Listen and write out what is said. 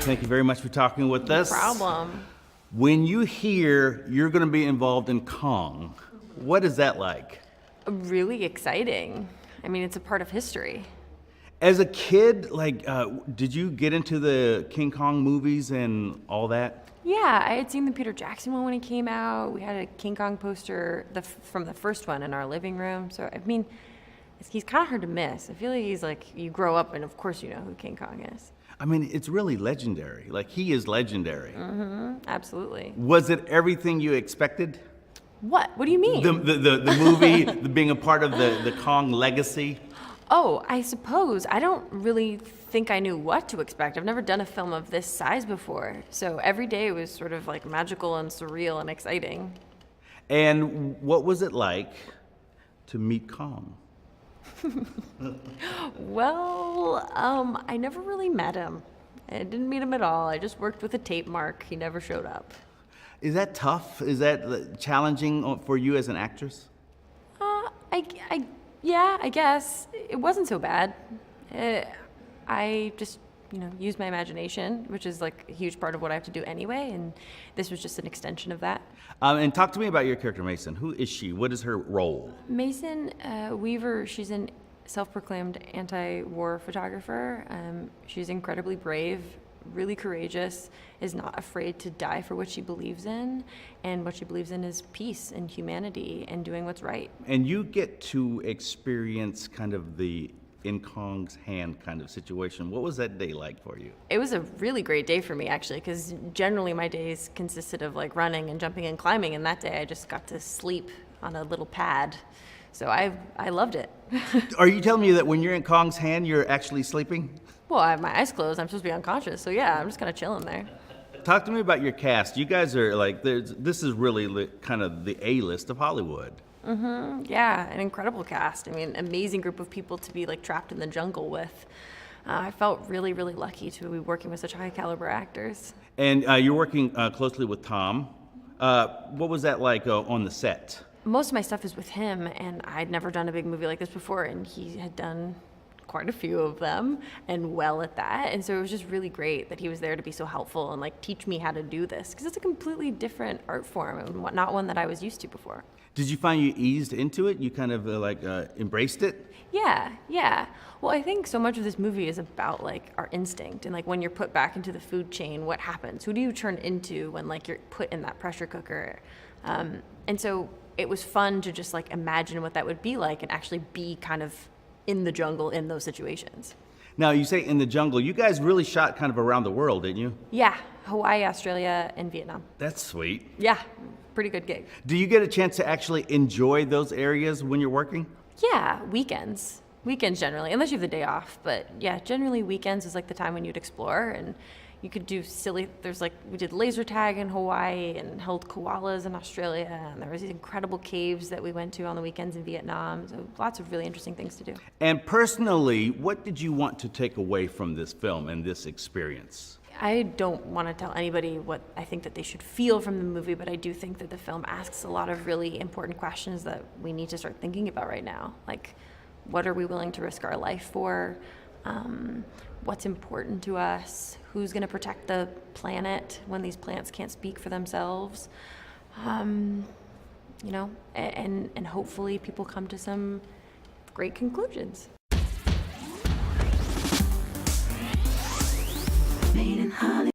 thank you very much for talking with us. No problem. When you hear you're going to be involved in Kong, what is that like? Really exciting. I mean, it's a part of history. As a kid, did you get into the King Kong movies and all that? Yeah, I had seen the Peter Jackson one when it came out. We had a King Kong poster from the first one in our living room. So, I mean, he's kind of hard to miss. I feel like he's like, you grow up and of course you know who King Kong is. I mean, it's really legendary. Like, he is legendary. Mm-hmm, absolutely. Was it everything you expected? What? What do you mean? The movie, being a part of the Kong legacy? Oh, I suppose. I don't really think I knew what to expect. I've never done a film of this size before. So every day was sort of like magical and surreal and exciting. And what was it like to meet Kong? Well, I never really met him. I didn't meet him at all. I just worked with a tape mark. He never showed up. Is that tough? Is that challenging for you as an actress? Yeah, I guess. It wasn't so bad. I just, used my imagination, which is like a huge part of what I have to do anyway, and this was just an extension of that. And talk to me about your character, Mason. Who is she? What is her role? Mason Weaver, she's an self-proclaimed anti-war photographer. She's incredibly brave, really courageous, is not afraid to die for what she believes in, and what she believes in is peace and humanity and doing what's right. And you get to experience kind of the in Kong's hand kind of situation. What was that day like for you? It was a really great day for me, actually, because generally my days consisted of like running and jumping and climbing, and that day I just got to sleep on a little pad. So I loved it. Are you telling me that when you're in Kong's hand, you're actually sleeping? Well, I have my eyes closed. I'm supposed to be unconscious. So yeah, I'm just kind of chilling there. Talk to me about your cast. You guys are like, this is really kind of the A-list of Hollywood. Mm-hmm. Yeah, an incredible cast. I mean, amazing group of people to be like trapped in the jungle with. I felt really, really lucky to be working with such high caliber actors. And you're working closely with Tom. What was that like on the set? Most of my stuff is with him, and I'd never done a big movie like this before, and he had done quite a few of them, and well at that. And so it was just really great that he was there to be so helpful and like teach me how to do this, because it's a completely different art form and not one that I was used to before. Did you find you eased into it? You kind of embraced it? Yeah. Well, I think so much of this movie is about like our instinct and like when you're put back into the food chain, what happens? Who do you turn into when like you're put in that pressure cooker? And so it was fun to just like imagine what that would be like and actually be kind of in the jungle in those situations. Now, you say in the jungle. You guys really shot kind of around the world, didn't you? Yeah, Hawaii, Australia, and Vietnam. That's sweet. Yeah, pretty good gig. Do you get a chance to actually enjoy those areas when you're working? Yeah, weekends. Weekends generally, unless you have the day off. But yeah, generally weekends is like the time when you'd explore, and you could do we did laser tag in Hawaii and held koalas in Australia, and there was these incredible caves that we went to on the weekends in Vietnam. So lots of really interesting things to do. And personally, what did you want to take away from this film and this experience? I don't want to tell anybody what I think that they should feel from the movie, but I do think that the film asks a lot of really important questions that we need to start thinking about right now. Like, what are we willing to risk our life for? What's important to us? Who's going to protect the planet when these plants can't speak for themselves? And hopefully people come to some great conclusions. Made in